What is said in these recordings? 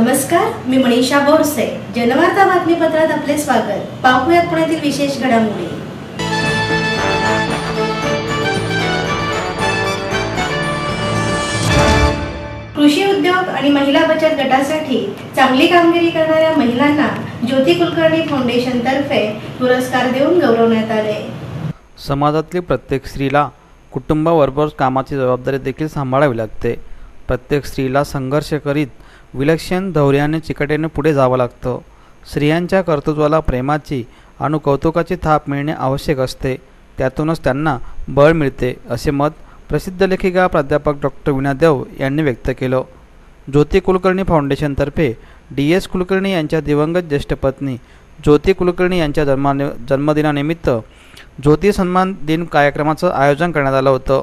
नमस्कार, मी मनीषा बोरसे. जनवार्ता बातमीपत्रात आपले स्वागत. पाहूयात पुण्यातील विशेष घडामोडी. कृषी उद्योग आणि महिला बचत गटासाठी चांगली कामगिरी करणाऱ्या महिलांना ज्योती कुलकर्णी फाउंडेशन तर्फे पुरस्कार देऊन गौरवण्यात आले. समाजातली प्रत्येक स्त्रीला कुटुंबाबरोबर कामाची जबाबदारी देखील सांभाळावी लागते. प्रत्येक स्त्रीला संघर्ष करीत विलक्षण धैर्याने चिकाटीने पुढे जावं लागतं. स्त्रियांच्या कर्तृत्वाला प्रेमाची आणि कौतुकाची थाप मिळणे आवश्यक असते. त्यातूनच त्यांना बळ मिळते, असे मत प्रसिद्ध लेखिका प्राध्यापक डॉक्टर वीणा देव यांनी व्यक्त केलं. ज्योती कुलकर्णी फाउंडेशनतर्फे DS कुलकर्णी यांच्या दिवंगत ज्येष्ठ पत्नी ज्योती कुलकर्णी यांच्या जन्मदिनानिमित्त ज्योती सन्मान दिन कार्यक्रमाचं आयोजन करण्यात आलं होतं.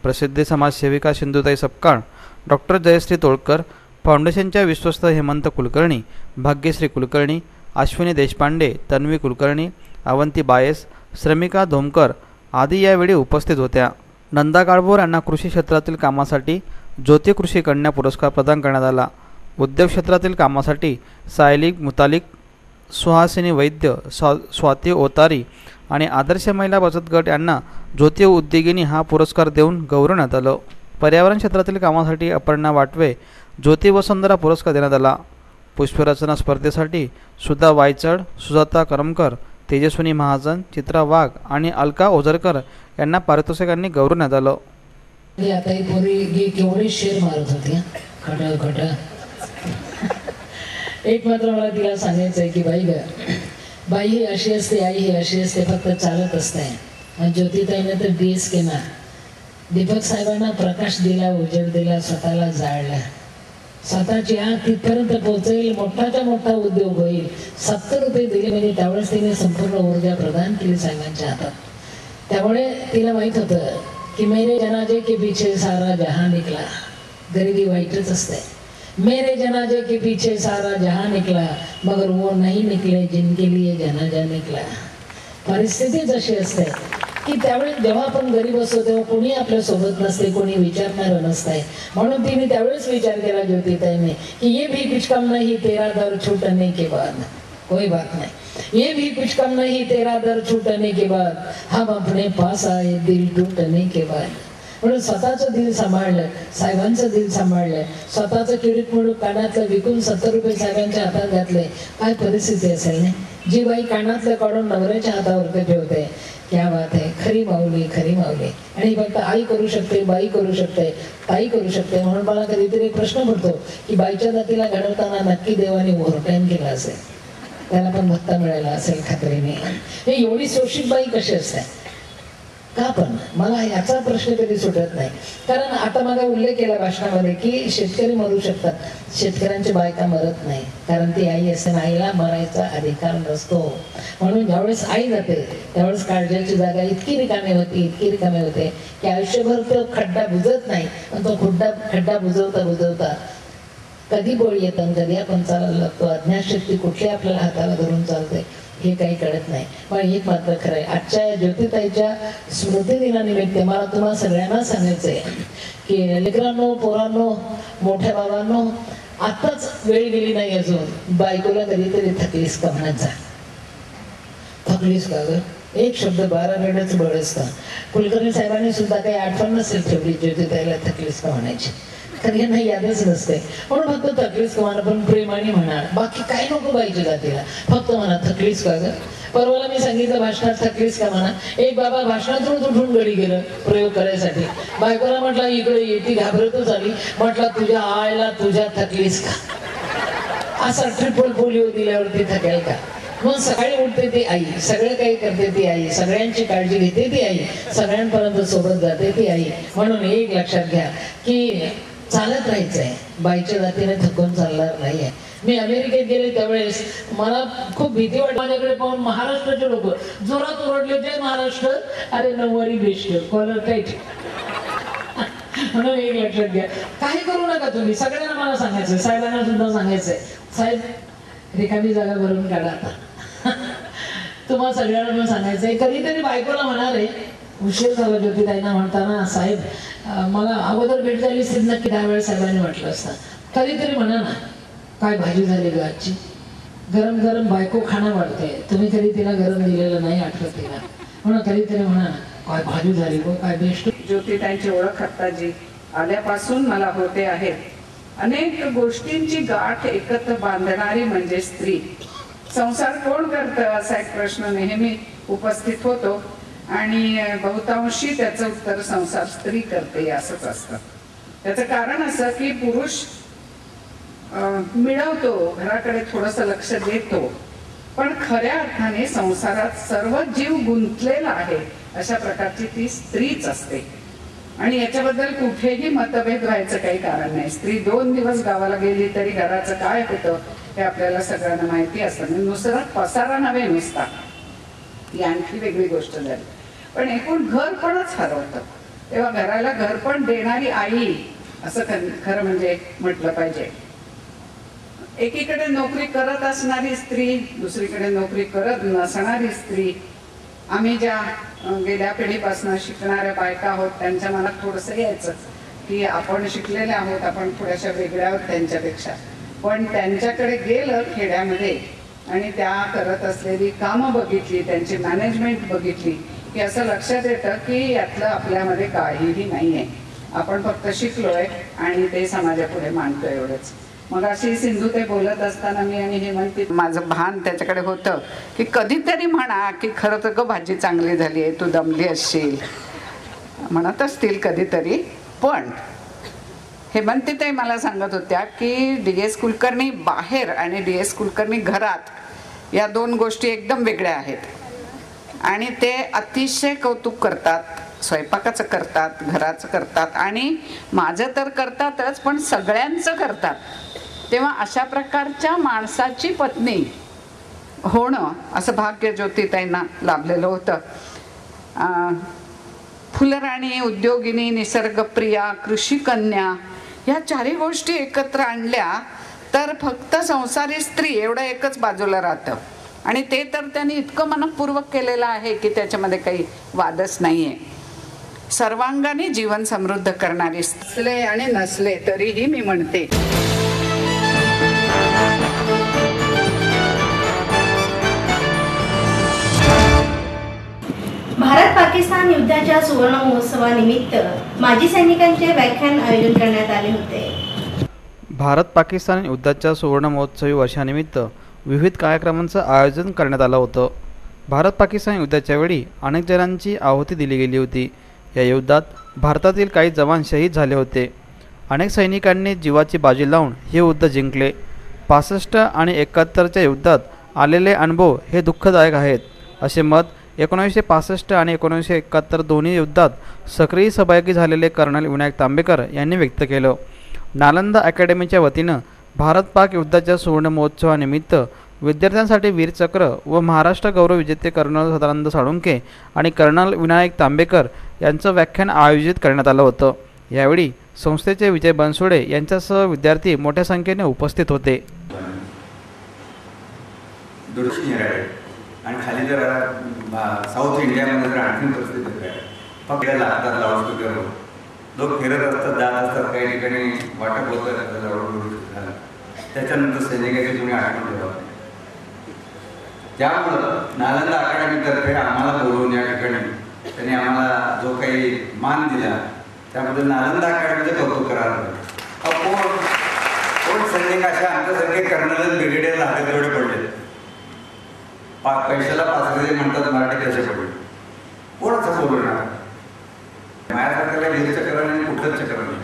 प्रसिद्ध समाजसेविका सिंधुताई सपकाळ, डॉक्टर जयश्री तोळकर, फाउंडेशनच्या विश्वस्त हेमंत कुलकर्णी, भाग्यश्री कुलकर्णी, अश्विनी देशपांडे, तन्वी कुलकर्णी, अवंती बायस, श्रमिका धोमकर आदी यावेळी उपस्थित होत्या. नंदा गाळभोर यांना कृषी क्षेत्रातील कामासाठी ज्योती कृषी कन्या पुरस्कार प्रदान करण्यात आला. उद्योग क्षेत्रातील कामासाठी सायली मुतालिक, सुहासिनी वैद्य, स्वाती ओतारी आणि आदर्श महिला बचत गट यांना ज्योती उद्योगिनी हा पुरस्कार देऊन गौरवण्यात आलं. पर्यावरण क्षेत्रातील कामासाठी अपर्णा वाटवे ज्योती वसुंधरा पुरस्कार देण्यात आला. पुष्परचना स्पर्धेसाठी सुधा वायचड, सुजाता करमकर, तेजस्विनी महाजन, चित्रा वाघ आणि अलका ओझरकर यांना पारितोषिकांनी गौरवण्यात आलं. शेर मारत होती खट एक मात्र मला तिला सांगायचं आहे की बाई ही अशी असते, आई ही अशी असते, फक्त चालत असते. ज्योतिताईने तर DS केला, दीपक साहेबांना प्रकाश दिला, उजेड दिला, स्वतःला जाळला. स्वतःची आग तिथपर्यंत पोहोचेल, मोठाच्या मोठा उद्योग होईल. 70 रुपये दिले म्हणजे त्यावेळेस तिने संपूर्ण ऊर्जा प्रदान केली साहेबांच्या हातात. त्यामुळे तिला माहित होतं की मेरे जनाजे के पीछे सारा जहां निकला. गरिबी वाईटच असते. मेरे जनाजे के पीछे सारा जहां निकला, मगर वो नहीं निकले जिनके लिए जनाजा निकला. परिस्थितीच अशी असते की त्यावेळेस जेव्हा आपण गरीब असतो तेव्हा कोणी आपल्या सोबत नसते, कोणी विचारणारं नसतंय. म्हणून तिने त्यावेळेस विचार केला ज्योतिताईने की ये भी कुछ कम नहीं तेरा दर छूटने के बाद, कोई बात नहीं, ये भी कुछ कम नहीं तेरा दर छूटने के बाद, हम अपने पास आए दिल टूटने के बाद. म्हणून स्वतःचं दिल सांभाळलं, साहेबांचं दिल सांभाळलं, स्वतःचं किडीक मुडूक कानातलं विकून 70 रुपये साहेबांच्या हातात घातले. काय परिस्थिती असेल नाही. जी बाई कानातलं काढून नवऱ्याच्या हातावरती ठेवते, क्या बात आहे, खरी माऊली, खरी माऊली. आणि फक्त आई करू शकते, बाई करू शकते, ताई करू शकते. म्हणून मला कधीतरी एक प्रश्न पडतो की बाईच्या जातीला घडवताना नक्की देवाने ओव्हरटाईम केला असेल, त्याला पण भत्ता मिळाला असेल खात्रीने. हे एवढी शोषित बाई कशी असते का? पण मला याचा प्रश्न कधी सुटत नाही. कारण आता माझा उल्लेख केला भाषणामध्ये की शेतकरी मरू शकतात, शेतकऱ्यांची बायका मरत नाही, कारण ती आई असते. आईला मरायचा अधिकार नसतो. म्हणून ज्यावेळेस आई जाते त्यावेळेस काळजाची जागा इतकी रिकामी होते की आयुष्यभर तो खड्डा बुजत नाही. पण तो खड्डा बुजवता कधी बळ येतं, कधी आपण चालायला लागतो. अज्ञानशक्ती कुठली आपल्याला हाताला धरून चालते हे काही कळत नाही. पण एक मात्र खरं आहे, आजच्या ज्योतिताईच्या स्मृती दिनानिमित्त मला तुम्हाला सगळ्यांना सांगायचंय की लेकरांनो, पोरांनो, मोठ्या बाबांनो, आताच वेळ गेली नाही अजून. बायकोला कधीतरी थकलीस का म्हणायचा. थकलीस का ग? एक शब्द 12 गडच बळ असतं. कुलकर्णी साहेबांनी सुद्धा काही आठवण नसेल ठेवली ज्योतिताईला थकलीस का म्हणायची. तर यांना यादच नसते. म्हणून फक्त थकलीस का म्हणा, पण प्रेमाने म्हणा, बाकी काय नको बाईच्या जातीला, फक्त म्हणा थकलीस का ग. परवाला मी सांगितलं भाषणात थकलीस का म्हणा. एक बाबा भाषणातून उठून गडी गेलं प्रयोग करायसाठी. बायकोला म्हटलं इकडे येते, घाबरतच आली. म्हटलं तुझ्या आईला तुझ्या थकलीस का, असा ट्रिपल पोलिओ दिल्यावरती थकेल का. मग सकाळी उठते ती आई, सगळं काही करते ती आई, सगळ्यांची काळजी घेते ती आई, सगळ्यांपर्यंत सोबत जाते ती आई. म्हणून एक लक्षात घ्या की चालत राहायचंय, बाईच्या जातीने थकून चालणार नाहीये. मी अमेरिकेत गेले त्यावेळेस मला खूप भीती वाटली. माझ्याकडे पाहून महाराष्ट्राचे लोक जोरात ओरडले, जय महाराष्ट्र, अरे नऊवारी बेस्ट, कॉलर टाईट. म्हणून एक लक्षात घ्या, काही करू नका तुम्ही. सगळ्यांना मला सांगायचंय, साहेबांना सुद्धा सांगायचंय, साहेब रिकामी जागा भरून काढा. आता तुम्हाला सगळ्यांना पण सांगायचंय, कधीतरी बायकोला म्हणणार आहे, उशीर झाला ज्योतिताईंना म्हणताना, साहेब मला अगोदर भेट झाली असती नक्की त्यावेळेस साहेबांनी म्हटलं असतं. कधीतरी म्हणा ना, काय भाजी झाली ग आजची? गरम गरम बायको खाणं वाटते. तुम्ही कधी तिला गरम दिलेलं नाही आठवत तिला, म्हणून कधीतरी म्हणा काय भाजी झाली गो, काय बेस्ट. ज्योतिताईंची ओळख आत्ताजी आल्यापासून मला होते आहेत. अनेक गोष्टींची गाठ एकत्र बांधणारी म्हणजे स्त्री. संसार कोण करतं असा एक प्रश्न नेहमी उपस्थित होतो आणि बहुतांशी त्याचं उत्तर संसार स्त्री करते असंच असतं. त्याचं कारण असं की पुरुष मिळवतो, घराकडे थोडंसं लक्ष देतो, पण खऱ्या अर्थाने संसारात सर्व जीव गुंतलेला आहे अशा प्रकारची ती स्त्रीच असते. आणि याच्याबद्दल कुठेही मतभेद व्हायचं काही कारण नाही. स्त्री 2 दिवस गावाला गेली तरी घराचं काय होतं हे आपल्याला सगळ्यांना माहिती असतं. नुसता पसारा नव्हे नुसता, ही आणखी वेगळी गोष्ट झाली. पण एकूण घरपणच हरवतं. तेव्हा घराला घरपण देणारी आई असं खरं म्हणजे म्हटलं पाहिजे. एकीकडे नोकरी करत असणारी स्त्री, दुसरीकडे नोकरी करत नसणारी स्त्री. आम्ही ज्या गेल्या पिढीपासून शिकणाऱ्या बायका आहोत त्यांच्या मनात थोडंसं यायचं की आपण शिकलेले आहोत, आपण थोड्याशा वेगळ्या आहोत त्यांच्यापेक्षा. पण त्यांच्याकडे गेलं खेड्यामध्ये आणि त्या करत असलेली कामं बघितली, त्यांची मॅनेजमेंट बघितली की असं लक्षात येतं की यातलं आपल्यामध्ये काहीही नाही आहे. आपण फक्त शिकलोय आणि ते समाजापुढे मांडतोय एवढंच. मग अशी सिंधू ते बोलत असताना मी आणि हे म्हणते, माझं भान त्याच्याकडे होतं की कधीतरी म्हणा की खरं तर ग भाजी चांगली झाली आहे, तू दमली असशील, म्हणत असतील कधीतरी. पण हेमंतीताई मला सांगत होत्या की DS कुलकर्णी बाहेर आणि DS कुलकर्णी घरात या 2 गोष्टी एकदम वेगळ्या आहेत आणि ते अतिशय कौतुक करतात. स्वयंपाकाचं करतात, घराचं करतात आणि माझं तर करतातच पण सगळ्यांचं करतात. तेव्हा अशा प्रकारच्या माणसाची पत्नी होणं असं भाग्य ज्योतिताईंना लाभलेलं होतं. फुलराणी, उद्योगिनी, निसर्गप्रिया, कृषिकन्या या 4ही गोष्टी एकत्र आणल्या तर फक्त संसारी स्त्री एवढं एकच बाजूला राहतं. आणि ते तर त्यांनी इतकं मनपूर्वक केलेलं आहे की त्याच्यामध्ये काही वादच नाही आहे. सर्वांगाने जीवन समृद्ध करणारी असले आणि नसले तरीही मी म्हणते भारत पाकिस्तान युद्धाच्या सुवर्ण महोत्सवानिमित्त माजी सैनिकांचे व्याख्यान आयोजन करण्यात आले होते. भारत पाकिस्तान युद्धाच्या सुवर्ण महोत्सवी वर्षानिमित्त विविध कार्यक्रमांचं आयोजन करण्यात आलं होतं. भारत पाकिस्तान युद्धाच्या वेळी अनेक जणांची आहुती दिली गेली होती. या युद्धात भारतातील काही जवान शहीद झाले होते. अनेक सैनिकांनी जीवाची बाजी लावून हे युद्ध जिंकले. 65 आणि 71च्या युद्धात आलेले अनुभव हे दुःखदायक आहेत असे मत 1965 आणि 1971 दोन्ही युद्धात सक्रिय सहभागी झालेले कर्नल विनायक तांबेकर यांनी व्यक्त केलं. नालंदा अकॅडमीच्या वतीनं भारत पाक युद्धाच्या सुवर्ण महोत्सवानिमित्त विद्यार्थ्यांसाठी वीरचक्र व महाराष्ट्र गौरव विजेते कर्नल सदानंद साळुंखे आणि कर्नल विनायक तांबेकर यांचं व्याख्यान आयोजित करण्यात आलं होतं. यावेळी संस्थेचे विजय बनसोडे यांच्यासह विद्यार्थी मोठ्या संख्येने उपस्थित होते. आणि खाली जर साऊथ इंडियामध्ये जर आणखी परिस्थिती आहे, फक्त लागतात लाऊडस्पीकर, लोक फिरत असतात, जात असतात, काही ठिकाणी वाटप होत झालं. त्याच्यानंतर सैनिकाची तुम्ही आठवण ठेवा. त्यामुळं नालंदा अकॅडमीतर्फे आम्हाला बोलवून या ठिकाणी त्यांनी आम्हाला जो काही मान दिला त्याबद्दल नालंदा अकॅडमीचं कौतुक करायला. कोण सैनिक अशा आमच्यासारखे कर्नल ब्रिगेडियरला हातात तेवढे पडले, पैशाला पाचलेले म्हणतात मराठी कसे पडले, कोण असं बोलणार? माझ्यासारख्याला वीरचक्र नाही, कुठलंच चक्र नाही.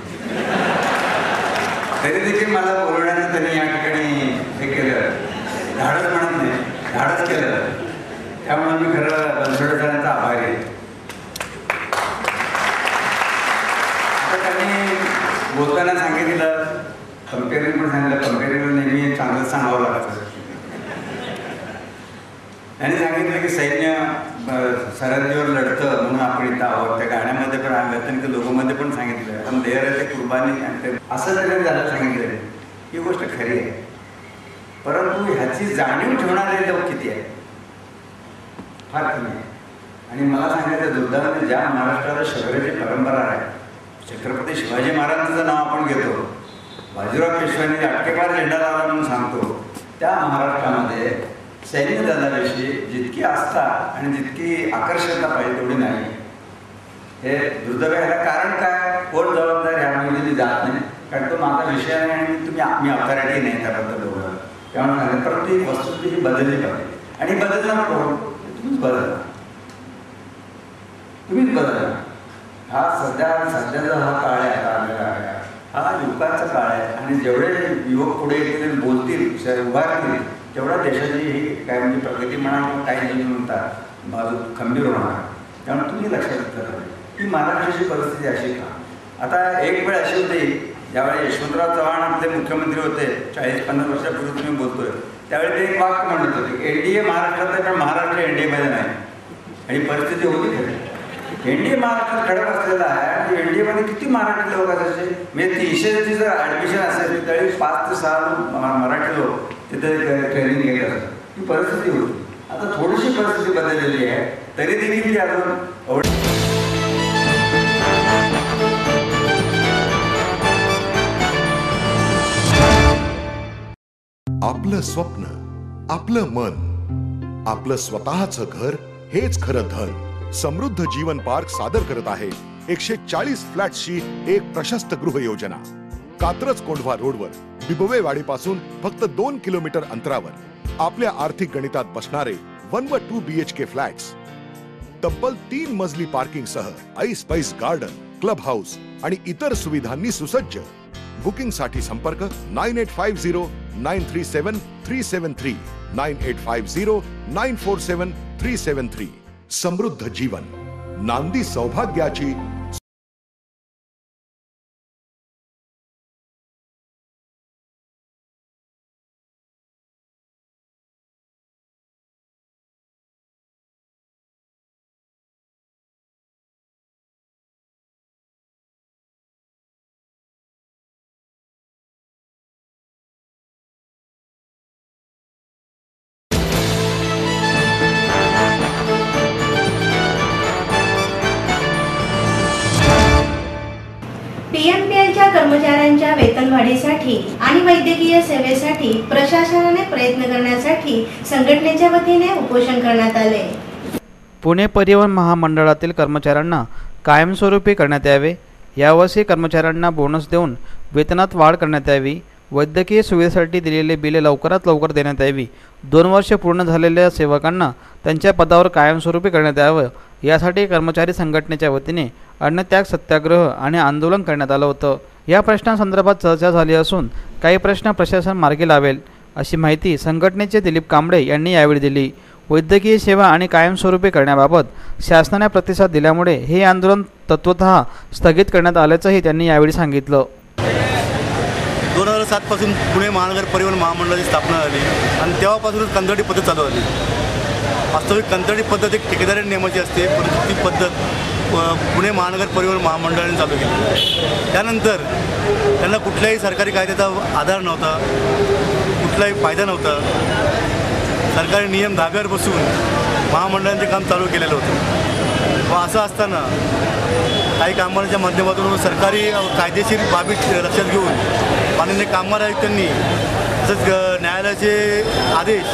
तरी देखील मला बोलवण्याचं त्यांनी या ठिकाणी हे केलं, धाडस म्हणत नाही, धाडस केलं. त्यामुळे मी खरं बनसोडे सरांचा आभारी आहे. आता त्यांनी बोलताना सांगितलं, कंपेरिंग पण सांगितलं, कंपेरिंग नेहमी चांगलं सांगावं लागतं. त्यांनी सांगितलं की सैन्य सरहद्दीवर लढतं म्हणून आपण इथं आहोत. त्या गाण्यामध्ये पण आलं, ते लोकांमध्ये पण सांगितलं, पण देर आहे ते कुर्बानी आणि असं जरी झालं सांगितलं. ही गोष्ट खरी आहे, परंतु ह्याची जाणीव ठेवणारे लोक किती आहे? फार कमी आहे. आणि मला सांगायचं, दुर्दैवाने ज्या महाराष्ट्राला शौर्याची परंपरा आहे, छत्रपती शिवाजी महाराजांचं नाव आपण घेतो, बाजीराव पेशव्यांनी अटकेकार झेंडा लावला म्हणून सांगतो, त्या महाराष्ट्रामध्ये सैन्य दलाविषयी जितकी आस्था आणि जितकी आकर्षकता पाहिजे तेवढी नाही. हे दुर्दैव आहे. कारण काय, कोण जबाबदार ह्यामध्ये मी जात नाही, कारण तो माझा विषय नाही आणि मी अथॉरिटी नाही त्याबद्दल एवढं. त्यामुळे प्रत्येक वस्तुस्थिती ही बदलली पाहिजे आणि बदलणार कोण, तुम्हीच बदला. हा सध्याचा हा काळ आहे, आता आलेला आहे, हा युगाचा काळ आहे आणि जेवढे युवक पुढे येतील बोलतील उभारतील तेवढा देशाची ही काय म्हणजे प्रगती म्हणा किंवा काही जण म्हणतात बाजू खंबीर होणार. त्यामुळे तुम्ही लक्षात घेतलं की महाराष्ट्राची परिस्थिती अशी का. आता एक वेळ अशी होती ज्यावेळी यशवंतराव चव्हाण आपले मुख्यमंत्री होते 40-50 वर्षापूर्वी तुम्ही बोलतोय, त्यावेळी ते एक वाक्य म्हणत होते, एनडीए महाराष्ट्रात आहे पण महाराष्ट्र एनडीएमध्ये नाही. आणि परिस्थिती होती खरी. एनडीए महाराष्ट्रात खडक असलेला आहे आणि एनडीएमध्ये किती मराठी लोक असायचे, म्हणजे 300ची जर ॲडमिशन असेल त्यावेळी 5 ते 6 मराठी लोक तिथे ट्रेनिंग घेत असतात. ही परिस्थिती होती. आता थोडीशी परिस्थिती बदललेली आहे, तरी देखील ती अजून आपलं स्वप्न, आपलं मन, आपलं स्वतःचं घर हेच खरं धन. समृद्ध जीवन पार्क सादर करत आहे 140 फ्लॅट्सची एक प्रशस्त गृह योजना. कात्रज कोंढवा रोडवर बिबवेवाडीपासून फक्त 2 किलोमीटर अंतरावर आपल्या आर्थिक गणितात बसणारे 1 व 2 BHK फ्लॅट्स. तब्बल 3 मजली पार्किंग सह ऐसपैस गार्डन, क्लब हाऊस आणि इतर सुविधांनी सुसज्ज. बुकिंग साठी संपर्क 9850937373 9850947373. समृद्ध जीवन, नांदी सौभाग्याची. PMPLच्या कर्मचाऱ्यांच्या वेतनवाढीसाठी आणि वैद्यकीय सेवेसाठी प्रशासनाने प्रयत्न करण्यासाठी संघटनेच्या वतीने उपोषण करण्यात आले. पुणे परिवहन महामंडळातील कर्मचाऱ्यांना कायमस्वरूपी करण्यात यावे. यावर्षी कर्मचाऱ्यांना बोनस देऊन वेतनात वाढ करण्यात यावी. वैद्यकीय सुविधेसाठी दिलेले बिले लवकरात लवकर देण्यात यावी. 2 वर्षे पूर्ण झालेल्या सेवकांना त्यांच्या पदावर कायमस्वरूपी करण्यात यावं. यासाठी कर्मचारी संघटनेच्या वतीने अन्नत्याग सत्याग्रह आणि आंदोलन करण्यात आलं होतं. या प्रश्नांसंदर्भात चर्चा झाली असून काही प्रश्न प्रशासन मार्गी लावेल अशी माहिती संघटनेचे दिलीप कांबळे यांनी यावेळी दिली. वैद्यकीय सेवा आणि कायमस्वरूपी करण्याबाबत शासनाने प्रतिसाद दिल्यामुळे हे आंदोलन तत्वतः स्थगित करण्यात आल्याचंही त्यांनी यावेळी सांगितलं. 2007 पासून पुणे महानगर परिवहन महामंडळाची स्थापना झाली आणि तेव्हापासूनच कंत्राटी पद्धत चालू झाली. वास्तविक कंत्राटी पद्धत एक ठेकेदारी नियमाची असते, परंतु ती पद्धत पुणे महानगर परिवहन महामंडळाने चालू केली. त्यानंतर त्यांना कुठल्याही सरकारी कायद्याचा आधार नव्हता, कुठलाही फायदा नव्हता. सरकारी नियम धाब्यावर बसून महामंडळांचे काम चालू केलेलं होतं. व असं असताना काही कामगारांच्या माध्यमातून सरकारी कायदेशीर बाबी लक्षात घेऊन माननीय कामगार आयुक्तांनी तसंच न्यायालयाचे आदेश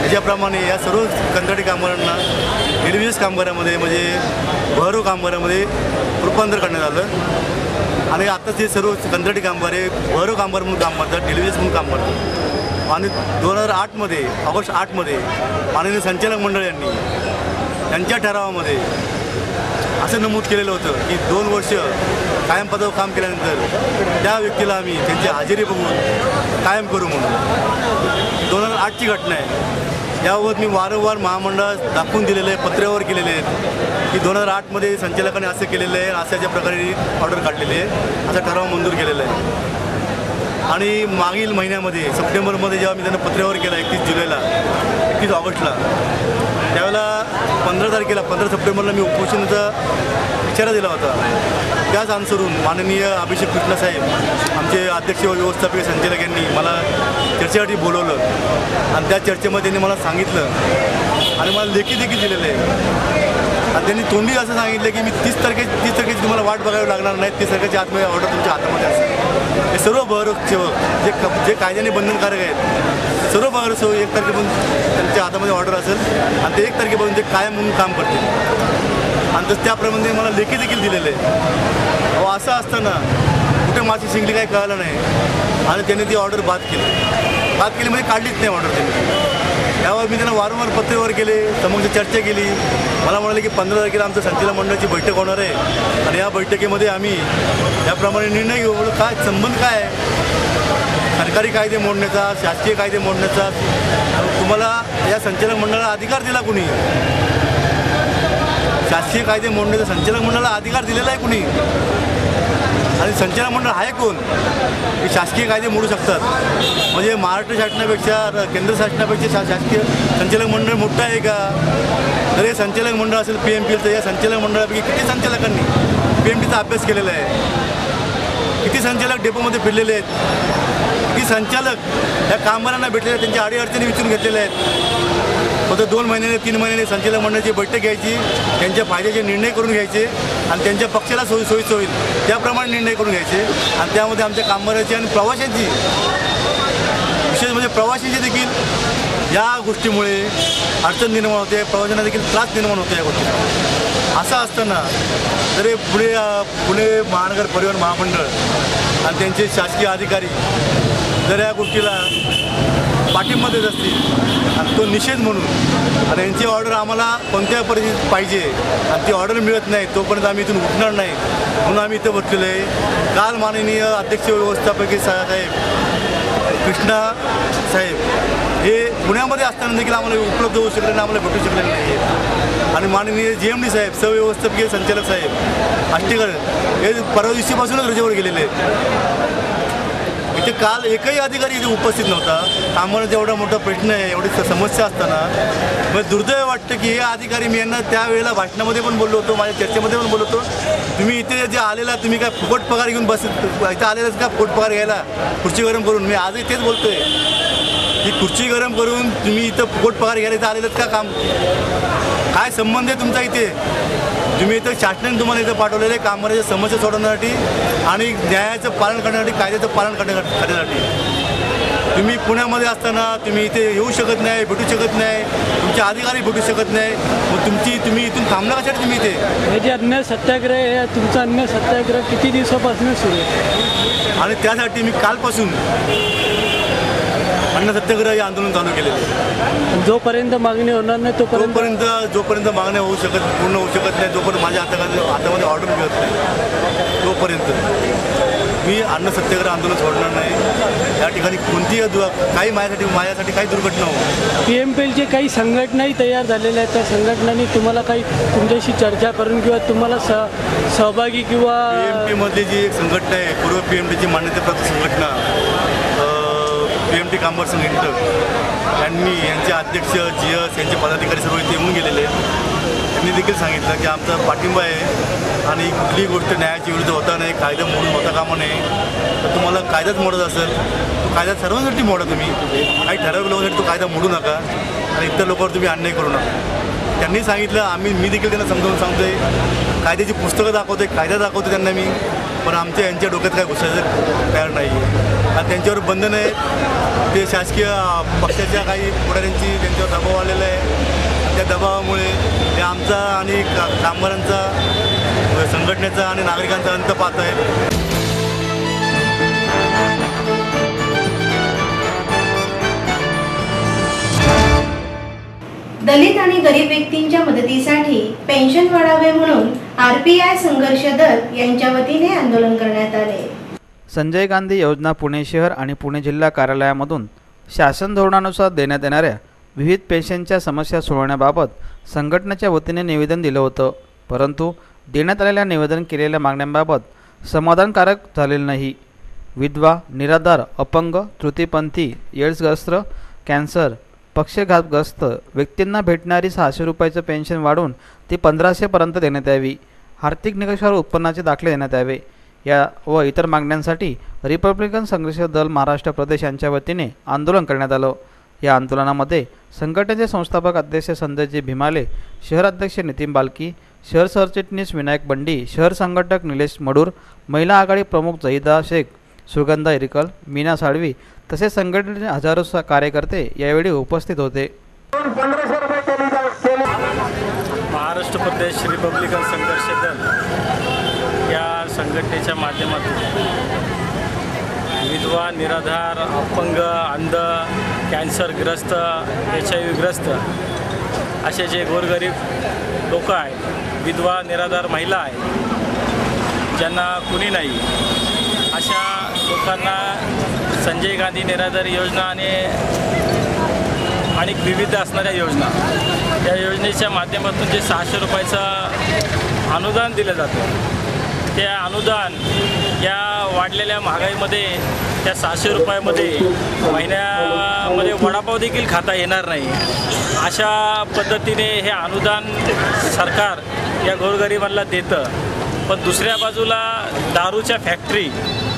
याच्याप्रमाणे या सर्व कंत्राटी कामगारांना डेलिव्हरीज कामगारामध्ये म्हणजे भरो कामगारामध्ये रूपांतर करण्यात आलं. आणि आत्ताच हे सर्व कंत्राटी कामगार हे भरो कामगार म्हणून काम करतात, डेलिव्हरीज म्हणून काम करतात. आणि 2008मध्ये ऑगस्ट 8मध्ये माननीय संचालक मंडळ यांनी त्यांच्या ठरावामध्ये असं नमूद केलेलं होतं की 2 वर्ष कायम पदावर काम केल्यानंतर त्या व्यक्तीला आम्ही त्यांची हजेरी बघून कायम करू म्हणून. 2008ची घटना आहे. याबाबत मी वारंवार महामंडळात दाखवून दिलेले आहे, पत्रावर केलेले आहेत की 2008मध्ये संचालकाने असं केलेलं आहे, अशाच्या प्रकारे ऑर्डर काढलेली आहे, असा ठराव मंजूर केलेला आहे. आणि मागील महिन्यामध्ये सप्टेंबरमध्ये जेव्हा मी त्यांना पत्रावर केला 31 जुलैला 31 ऑगस्टला, त्यावेळेला 15 सप्टेंबरला मी उपोषणाचा इशारा दिला होता. त्याच अनुसरून माननीय अभिषेक कृष्णा साहेब आमचे अध्यक्ष व व्यवस्थापकीय संचालक यांनी मला चर्चेसाठी बोलवलं आणि त्या चर्चेमध्ये त्यांनी मला सांगितलं आणि मला लेखी देखील दिलेलं आहे आणि त्यांनी तोंडी असं सांगितलं की मी 30 तारखेची तुम्हाला वाट बघावी लागणार नाही, 30 तारखेच्या आतमध्ये ऑर्डर तुमच्या हातामध्ये असेल. हे सर्व भरसेवक जे कायद्याने बंधनकारक आहेत ते सर्व भरसेवक 1 तारखेपासून त्यांच्या हातामध्ये ऑर्डर असेल आणि ते 1 तारखेपासून ते कायम म्हणून काम करतील. आणि तसं त्याप्रमाणे मला लेखी देखील दिलेलं आहे. असं असताना कुठे माशी शिंगली काही कळालं नाही आणि त्यांनी ती ऑर्डर बाद केली म्हणजे काढलीच नाही ऑर्डर त्यांनी. त्यावर मी त्यांना वारंवार पत्रव्यवहार केले, समक्ष चर्चा केली. मला म्हणाले की 15 तारखेला आमचं संचालक मंडळाची बैठक होणार आहे आणि या बैठकीमध्ये आम्ही याप्रमाणे निर्णय घेऊ. काय संबंध काय आहे सरकारी कायदे मोडण्याचा, शासकीय कायदे मोडण्याचा? तुम्हाला या संचालक मंडळाला अधिकार दिला कुणी? शासकीय कायदे मोडण्याचा संचालक मंडळाला अधिकार दिलेला आहे कुणी? आणि संचालक मंडळ आहे कोण की शासकीय कायदे मोडू शकतात? म्हणजे महाराष्ट्र शासनापेक्षा, केंद्र शासनापेक्षा शासकीय संचालक मंडळ मोठं आहे का? जर हे संचालक मंडळ असेल PMPL तर या संचालक मंडळापैकी किती संचालकांनी PMTचा अभ्यास केलेला आहे? किती संचालक डेपोमध्ये फिरलेले आहेत? किती संचालक या कामगारांना भेटलेले, त्यांच्या अडीअडचणी विचारून घेतलेल्या आहेत? फक्त 2 महिन्याने 3 महिन्याने संचालक मंडळाची बैठक घ्यायची, त्यांच्या फायद्याचे निर्णय करून घ्यायचे आणि त्यांच्या पक्षाला सोयीचं होईल त्याप्रमाणे निर्णय करून घ्यायचे. आणि त्यामध्ये आमच्या कामगारांची आणि प्रवाशांची, विशेष म्हणजे प्रवाशांची देखील या गोष्टीमुळे अडचण निर्माण होते, प्रवाशांना देखील त्रास निर्माण होतो या गोष्टीचा. असं असताना जर पुणे महानगर परिवहन महामंडळ आणि त्यांचे शासकीय अधिकारी जर या गोष्टीला पाठिंबा देत असतील आणि तो निषेध म्हणून आणि यांची ऑर्डर आम्हाला कोणत्या परिस्थितीत पाहिजे आणि ती ऑर्डर मिळत नाही तोपर्यंत आम्ही इथून उठणार नाही म्हणून आम्ही इथं बसलेलो आहे. काल माननीय अध्यक्ष व्यवस्थापकीय साहेब कृष्णा साहेब हे पुण्यामध्ये असताना देखील आम्हाला उपलब्ध होऊ शकले नाही, आम्हाला भेटू शकले नाही. आणि माननीय GMD साहेब, सहव्यवस्थापकीय संचालक साहेब आष्टेकर हे परवा दिवशीपासूनच रजेवर गेलेले आहेत. इथे काल एकही अधिकारी इथे उपस्थित नव्हता. आम्हाला जेवढा मोठा प्रश्न आहे, एवढी समस्या असताना मग दुर्दैव वाटतं की हे अधिकारी, मी यांना त्यावेळेला भाषणामध्ये पण बोललो होतो, माझ्या चर्चेमध्ये पण बोललो होतो, तुम्ही इथे जे आलेला तुम्ही काय फुकट पगार घेऊन इथं आलेलाच का फुकट पगार घ्यायला, खुर्ची गरम करून? मी आजही तेच बोलतोय की खुर्ची गरम करून तुम्ही इथं फुकट पगार घ्यायला इथं आलेलात का? काम काय संबंध आहे तुमचा इथे? तुम्ही इथं शासनाने तुम्हाला इथं पाठवलेलं आहे कामगारांच्या समस्या सोडवण्यासाठी आणि न्यायाचं पालन करण्यासाठी, कायद्याचं पालन करण्यासाठी. तुम्ही पुण्यामध्ये असताना तुम्ही इथे येऊ शकत नाही, भेटू शकत नाही, तुमचे अधिकारी भेटू शकत नाही, मग तुम्ही इथून थांबला कशासाठी? तुम्ही इथे हे जे अन्न सत्याग्रह आहे, तुमचा अन्न सत्याग्रह किती दिवसापासून सुरू आहे? आणि त्यासाठी मी कालपासून अन्न सत्याग्रह हे आंदोलन चालू केलेलं. जोपर्यंत मागणी होणार नाही जोपर्यंत मागण्या पूर्ण होऊ शकत नाही, जोपर्यंत माझ्या हातामध्ये ऑर्डर मिळत नाही तोपर्यंत मी अन्न सत्याग्रह आंदोलन सोडणार नाही. या ठिकाणी कोणतीही काही माझ्यासाठी काही दुर्घटना हो. PMPLचे काही संघटनाही तयार झालेल्या आहेत, त्या संघटनांनी तुम्हाला काही तुमच्याशी चर्चा करून किंवा तुम्हाला सहभागी किंवा PMT जी एक संघटना आहे, पूर्व PMTची मान्यताप्राप्त संघटना PMT कामगार संघ यांनी यांचे अध्यक्ष GS यांचे पदाधिकारी सर्व इथे येऊन गेलेले आहेत. त्यांनी देखील सांगितलं की आमचा पाठिंबा आहे आणि कुठलीही गोष्ट न्यायाच्या विरुद्ध होता नाही, कायदा मोडून होता कामा नये. तर तुम्हाला कायदाच मोडत असेल तो कायदा सर्वांसाठी मोडा. तुम्ही काही ठराविक लोकांसाठी तो कायदा मोडू नका आणि इतर लोकांवर तुम्ही अन्याय करू नका. त्यांनी सांगितलं, मी देखील त्यांना समजावून सांगतोय, कायद्याची पुस्तकं दाखवतोय, कायदा दाखवतो त्यांना मी, पण यांच्या डोक्यात काय घुसायचं तयार नाही आहे. आणि त्यांच्यावर बंधन आहे, ते शासकीय पक्षाच्या काही पुढाऱ्यांची त्यांच्यावर दबाव आलेला आहे. त्या दबावामुळे ते आमचा आणि कामगारांचा, संघटनेचा आणि नागरिकांचा अंत पाहत आहे. दलित आणि गरीब व्यक्तींच्या मदतीसाठी पेन्शन वाढावे म्हणून RPI संघर्ष दल यांच्या वतीने आंदोलन करण्यात आले. संजय गांधी योजना पुणे शहर आणि पुणे जिल्हा कार्यालयामधून शासन धोरणानुसार देण्यात येणाऱ्या विविध पेन्शनच्या समस्या सोडवण्याबाबत संघटनेच्या वतीने निवेदन दिलं होतं, परंतु देण्यात आलेल्या निवेदन केलेल्या मागण्यांबाबत समाधानकारक झालेलं नाही. विधवा, निराधार, अपंग, तृतीयपंथी, एड्सग्रस्त, कॅन्सर, पक्षाघातग्रस्त व्यक्तींना भेटणारी 600 रुपयाचं पेन्शन वाढवून ती 1500पर्यंत देण्यात यावी. आर्थिक निकषावर उत्पन्नाचे दाखले देण्यात यावे. या व इतर मागण्यांसाठी रिपब्लिकन संघर्ष दल महाराष्ट्र प्रदेश यांच्या वतीने आंदोलन करण्यात आलं. या आंदोलनामध्ये संघटनेचे संस्थापक अध्यक्ष संजयजी भीमाले, शहराध्यक्ष नितीन बालकी, शहर सरचिटणीस विनायक बंडी, शहर संघटक निलेश मडूर, महिला आघाडी प्रमुख जहीदा शेख, सुगंधा इरकल, मीना साळवी तसेच संघटनेचे हजारो कार्यकर्ते यावेळी उपस्थित होते. महाराष्ट्र प्रदेश रिपब्लिकन संघर्ष दल या संघटनेच्या माध्यमातून विधवा, निराधार, अपंग, अंध, कॅन्सरग्रस्त, HIV ग्रस्त असे जे गोरगरीब लोक आहेत, विधवा निराधार महिला आहेत, ज्यांना कुणी नाही, अशा लोकांना संजय गांधी निराधार योजना आणि विविध असणाऱ्या योजना, या योजनेच्या माध्यमातून जे 600 रुपयाचं अनुदान दिलं जातं, ते अनुदान या वाढलेल्या महागाईमध्ये त्या 600 रुपयामध्ये महिन्यामध्ये वडापाव देखील खाता येणार नाही. अशा पद्धतीने हे अनुदान सरकार या गोरगरिबांना देतं. पण दुसऱ्या बाजूला दारूच्या फॅक्टरी,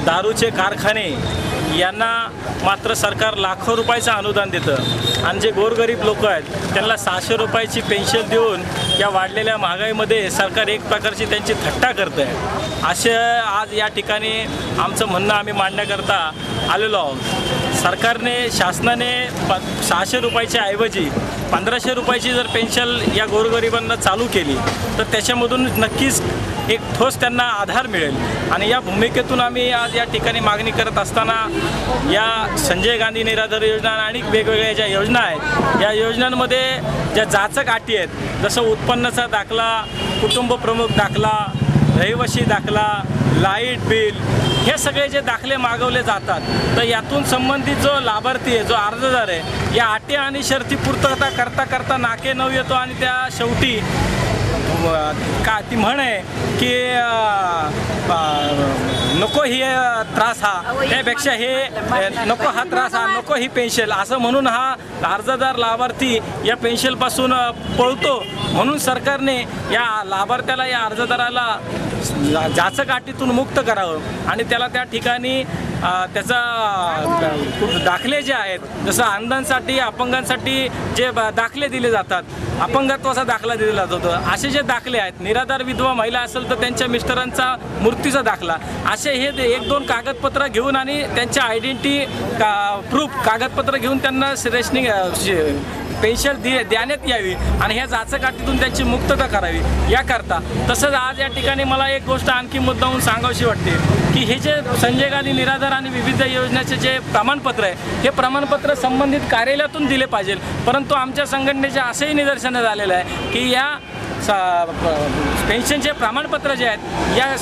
दारूचे कारखाने यांना मात्र सरकार लाखो रुपयाचं अनुदान देतं आणि जे गोरगरीब लोक आहेत त्यांना 600 रुपयाची पेन्शन देऊन या वाढलेल्या महागाईमध्ये सरकार एक प्रकारची त्यांची थट्टा करतं आहे. असे आज या ठिकाणी आमचं म्हणणं आम्ही मांडण्याकरता आलेलो आहोत. शासनाने 600 रुपयाच्या ऐवजी 1500 रुपयाची जर पेन्शन या गोरगरिबांना चालू केली तर त्याच्यामधून नक्कीच एक ठोस त्यांना आधार मिळेल. आणि या भूमिकेतून आम्ही आज या ठिकाणी मागणी करत असताना या संजय गांधी निराधार योजना आणि वेगवेगळ्या ज्या योजना आहेत, या योजनांमध्ये ज्या जाचक अटी आहेत, जसं उत्पन्नाचा दाखला, कुटुंब प्रमुख दाखला, रहिवासी दाखला, लाईट बिल, हे सगळे जे दाखले मागवले जातात, तर यातून संबंधित जो लाभार्थी आहे, जो अर्जदार आहे, या अटी आणि शर्ती पूर्तता करता करता नाके नऊ येतो आणि त्या शेवटी ती म्हण आहे की नको ही त्रास हा, त्यापेक्षा हे नको हा त्रास हा, नको ही पेन्शन, असं म्हणून हा अर्जदार लाभार्थी या पेन्शनपासून पळतो. म्हणून सरकारने या लाभार्थ्याला, या अर्जदाराला जाचक अटीतून मुक्त करावं आणि त्याला त्या ठिकाणी त्याचा दाखले जे आहेत, जसं अंधांसाठी, अपंगांसाठी जे दाखले दिले जातात, अपंगत्वाचा दाखला दिला जातो, असे जे दाखले आहेत, निराधार विधवा महिला असेल तर त्यांच्या मिस्टरांचा मृत्यूचा दाखला, असे हे 1-2 कागदपत्र घेऊन आणि त्यांच्या आयडेंटिटी प्रूफ कागदपत्र घेऊन त्यांना रेशनिंग पेन्शन देण्यात यावी आणि ह्या जाचक अटीतून त्यांची मुक्तता करावी याकरता. तसंच आज या ठिकाणी मला एक गोष्ट आणखी मुद्दाहून सांगावीशी वाटते की हे जे संजय गांधी निराधार आणि विविध योजनेचे जे प्रमाणपत्र आहे, हे प्रमाणपत्र संबंधित कार्यालयातून दिले पाहिजे. परंतु आमच्या संघटनेचे असेही निदर्शनास आलेलं आहे की या पेन्शनचे प्रमाणपत्र जे आहेत, या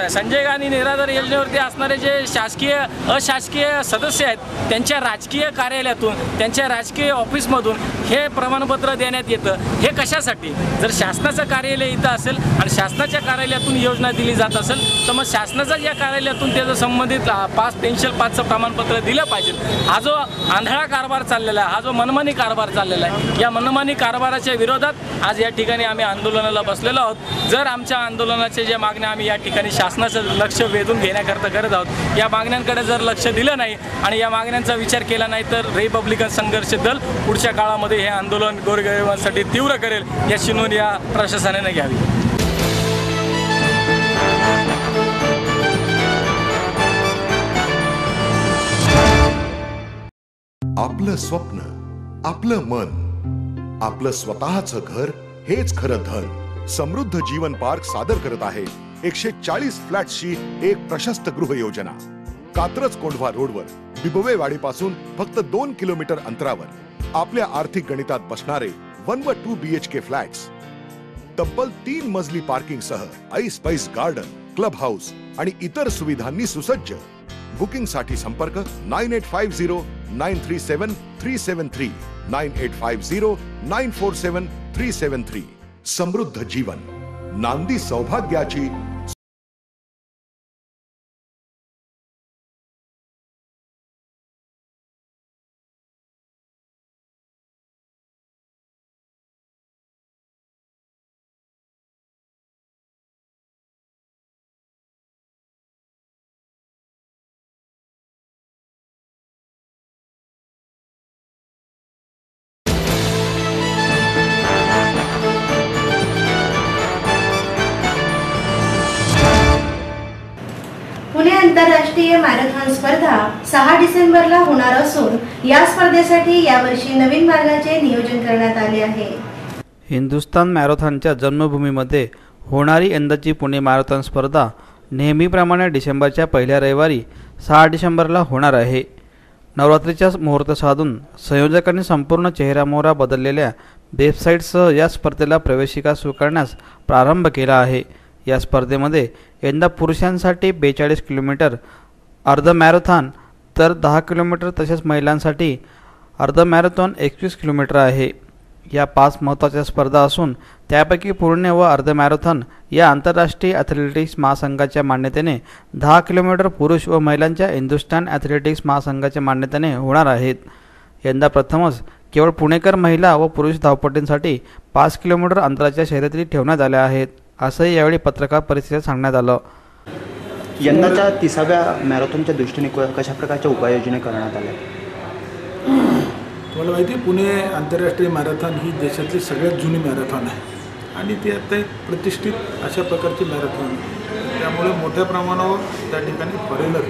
संजय गांधी निराधार योजनेवरती असणारे जे शासकीय अशासकीय सदस्य आहेत, त्यांच्या राजकीय कार्यालयातून, त्यांच्या राजकीय ऑफिसमधून हे प्रमाणपत्र देण्यात येतं. हे कशासाठी? जर शासनाचं कार्यालय इथं असेल आणि शासनाच्या कार्यालयातून योजना दिली जात असेल तर मग शासनाच्या या कार्यालयातून त्याचं संबंधित पेन्शन पासचं प्रमाणपत्र दिलं पाहिजे. हा जो आंधळा कारभार चाललेला आहे, हा जो मनमानी कारभार चाललेला आहे, या मनमानी कारभाराच्या विरोधात आज या ठिकाणी आम्ही आंदोलनाला बसलेलो आहोत. जर आमच्या आंदोलनाच्या ज्या मागण्या आम्ही या ठिकाणी शासनाचं लक्ष वेधून घेण्याकरता करत आहोत, या मागण्यांकडे जर लक्ष दिलं नाही आणि या मागण्यांचा विचार केला नाही तर रिपब्लिकन संघर्ष दल पुढच्या काळामध्ये हे आंदोलन गोरगरिबांसाठी तीव्र करेल, याची नोंद या प्रशासनाने घ्यावी. आपलं स्वप्न, आपलं मन, आपलं स्वतःचं घर हेच खरं धन. समृद्ध जीवन पार्क सादर करत आहे 140 फ्लॅट्सची एक प्रशस्त गृह योजना. कात्रज कोंढवा रोडवर बिबवेवाडीपासून फक्त 2 किलोमीटर अंतरावर आपल्या आर्थिक गणितात बसणारे 1 व 2 BHK फ्लॅट्स. तब्बल 3 मजली पार्किंग सह ऐस गार्डन, क्लब हाऊस आणि इतर सुविधांनी सुसज्ज. बुकिंग साठी संपर्क 9850937373 9850947373. समृद्ध जीवन, नांदी सौभाग्याची. आंतरराष्ट्रीय मॅरेथॉन स्पर्धा 6 डिसेंबरला होणार असून या स्पर्धेसाठी यावर्षी नवीन मार्गाचे नियोजन करण्यात आले आहे. हिंदुस्थान मॅरेथॉनच्या जन्मभूमीमध्ये होणारी यंदाची पुणे मॅरेथॉन स्पर्धा नेहमीप्रमाणे डिसेंबरच्या पहिल्या रविवारी 6 डिसेंबरला होणार आहे. नवरात्रीच्या मुहूर्त साधून संयोजकांनी संपूर्ण चेहरामोहरा बदललेल्या वेबसाईटसह या स्पर्धेला प्रवेशिका स्वीकारण्यास प्रारंभ केला आहे. या स्पर्धेमध्ये यंदा पुरुषांसाठी 42 किलोमीटर अर्ध मॅरेथॉन तर 10 किलोमीटर तसेच महिलांसाठी अर्ध मॅरेथॉन 21 किलोमीटर आहे. या 5 महत्त्वाच्या स्पर्धा असून त्यापैकी पूर्ण व अर्ध मॅरेथॉन या आंतरराष्ट्रीय ॲथलेटिक्स महासंघाच्या मान्यतेने 10 किलोमीटर पुरुष व महिलांच्या हिंदुस्थान ॲथलेटिक्स महासंघाच्या मान्यतेने होणार आहेत. यंदा प्रथमच केवळ पुणेकर महिला व पुरुष धावपटूंसाठी 5 किलोमीटर अंतराच्या शर्यती ठेवण्यात आल्या आहेत, असंही यावेळी पत्रकार परिषदेत सांगण्यात आलं. यंदाच्या 30व्या मॅरेथॉनच्या दृष्टीने कशा प्रकारच्या उपाययोजना करण्यात आल्या? तुम्हाला माहिती आहे, पुणे आंतरराष्ट्रीय मॅरेथॉन ही देशातली सगळ्यात जुनी मॅरेथॉन आहे आणि ती आता एक प्रतिष्ठित अशा प्रकारची मॅरेथॉन आहे. त्यामुळे मोठ्या प्रमाणावर त्या ठिकाणी फॉरेनर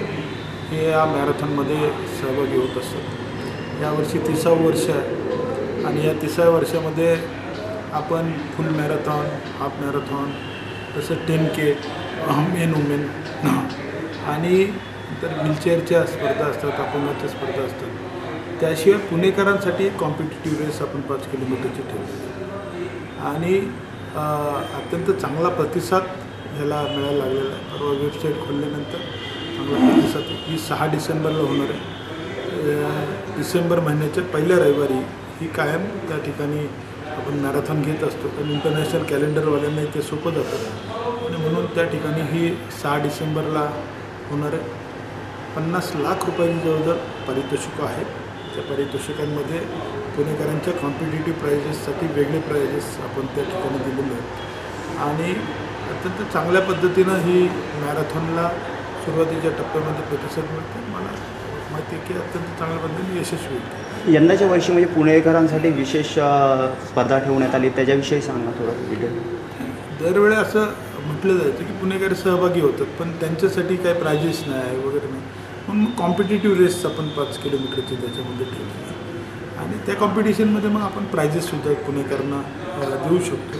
हे या मॅरेथॉनमध्ये सहभागी होत असतात. यावर्षी 30वं वर्ष आहे आणि या 30व्या वर्षामध्ये आपण फुल मॅरेथॉन, हाफ मॅरेथॉन, तसं 10K, मेन वुमेन आणि तर व्हीलचेअरच्या स्पर्धा असतात, अपंगाच्या स्पर्धा असतात. त्याशिवाय पुणेकरांसाठी एक कॉम्पिटिटिव्ह रेस आपण 5 किलोमीटरची ठेवली आणि अत्यंत चांगला प्रतिसाद ह्याला मिळायला लागलेला आहे. परवा वेबसाईट खोलल्यानंतर चांगला प्रतिसाद ही 6 डिसेंबरला होणार आहे. डिसेंबर महिन्याच्या पहिल्या रविवारी ही कायम त्या ठिकाणी आपण मॅरेथॉन घेत असतो. पण इंटरनॅशनल कॅलेंडरवाल्यांना ते सोपं जातं आणि म्हणून त्या ठिकाणी ही 6 डिसेंबरला होणार आहे. 50 लाख रुपयांची जवळजवळ पारितोषिकं आहेत. त्या पारितोषिकांमध्ये पुणेकरांच्या कॉम्पिटिटिव्ह प्राइजेससाठी वेगळे प्राइजेस आपण त्या ठिकाणी दिलेले आहेत आणि अत्यंत चांगल्या पद्धतीनं ही मॅरेथॉनला सुरुवातीच्या टप्प्यामध्ये प्रतिसाद मिळतो. मला माहिती आहे की अत्यंत चांगल्या पद्धतीने यशस्वी होईल. यंदाच्या वर्षी म्हणजे पुणेकरांसाठी विशेष स्पर्धा ठेवण्यात आली, त्याच्याविषयी सांगा थोडं डिटेल. दरवेळी असं म्हटलं जायचं की पुणेकरी सहभागी होतात पण त्यांच्यासाठी काही प्राइजेस नाही वगैरे नाही, म्हणून मग कॉम्पिटिटिव्ह रेस आपण 5 किलोमीटरची त्याच्यामध्ये ठेवली आणि त्या कॉम्पिटिशनमध्ये मग आपण प्राइजेससुद्धा पुणेकरांना देऊ शकतो.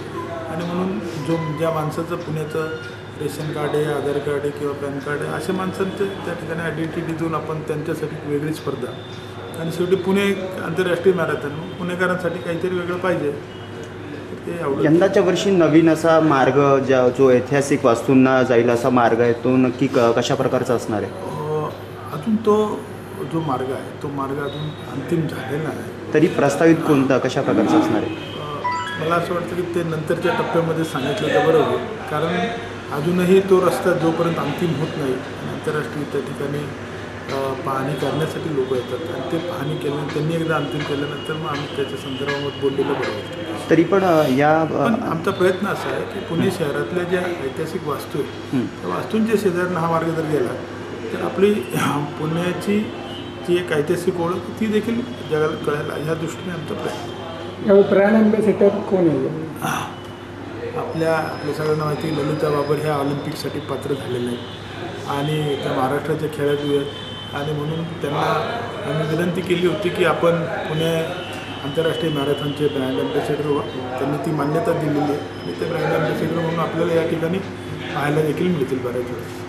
आणि म्हणून ज्या माणसाचं पुण्याचं रेशन कार्ड आहे, आधार कार्ड आहे किंवा पॅन कार्ड आहे अशा माणसांचं त्या ठिकाणी आयडेंटिटी देऊन आपण त्यांच्यासाठी वेगळी स्पर्धा आणि शेवटी पुणे आंतरराष्ट्रीय मॅरेथॉन पुणेकरांसाठी काहीतरी वेगळं पाहिजे. यंदाच्या वर्षी नवीन असा मार्ग जो ऐतिहासिक वास्तूंना जाईल असा मार्ग आहे तो नक्की कशा प्रकारचा असणार आहे? अजून तो जो मार्ग आहे तो मार्ग अजून अंतिम झालेला आहे. तरी प्रस्तावित कोणता कशा प्रकारचा असणार आहे? मला असं वाटतं की ते नंतरच्या टप्प्यामध्ये सांगितलं तर बरं होईल, कारण अजूनही तो रस्ता जोपर्यंत अंतिम होत नाही आंतरराष्ट्रीय त्या ठिकाणी पाहणी करण्यासाठी लोक येतात आणि ते पाहणी केल्यानंतर त्यांनी एकदा अंतिम केल्यानंतर मग आम्ही त्याच्या संदर्भामध्ये बोललेलं बरं होतं. तरी पण आमचा प्रयत्न असा आहे की पुणे शहरातल्या ज्या ऐतिहासिक वास्तू आहेत त्या वास्तूंच्या शेजारनं हा मार्ग जर गेला तर आपली पुण्याची जी एक ऐतिहासिक ओळख ती देखील जगाला कळायला ह्या दृष्टीने आमचा प्रयत्न. यावेळी ब्रँड अँबॅसेडर कोण आहे? आपल्या सगळ्यांना माहिती आहे ललिता बाबर ह्या ऑलिम्पिकसाठी पात्र झालेल्या आहेत आणि त्या महाराष्ट्राच्या खेळाडू आहेत आणि म्हणून त्यांना आम्ही विनंती केली होती की आपण पुणे आंतरराष्ट्रीय मॅरेथॉनचे ब्रँड अँबॅसेडर व्हा. त्यांनी ती मान्यता दिलेली आहे आणि ते ब्रँड अँबॅसेडर म्हणून आपल्याला या ठिकाणी पाहायला देखील मिळतील बऱ्याच वेळेस.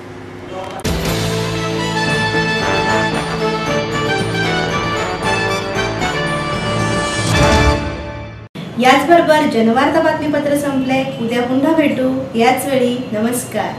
याचबरोबर जनवार्ता बातमीपत्र संपले. उद्या पुन्हा भेटू याच वेळी. नमस्कार.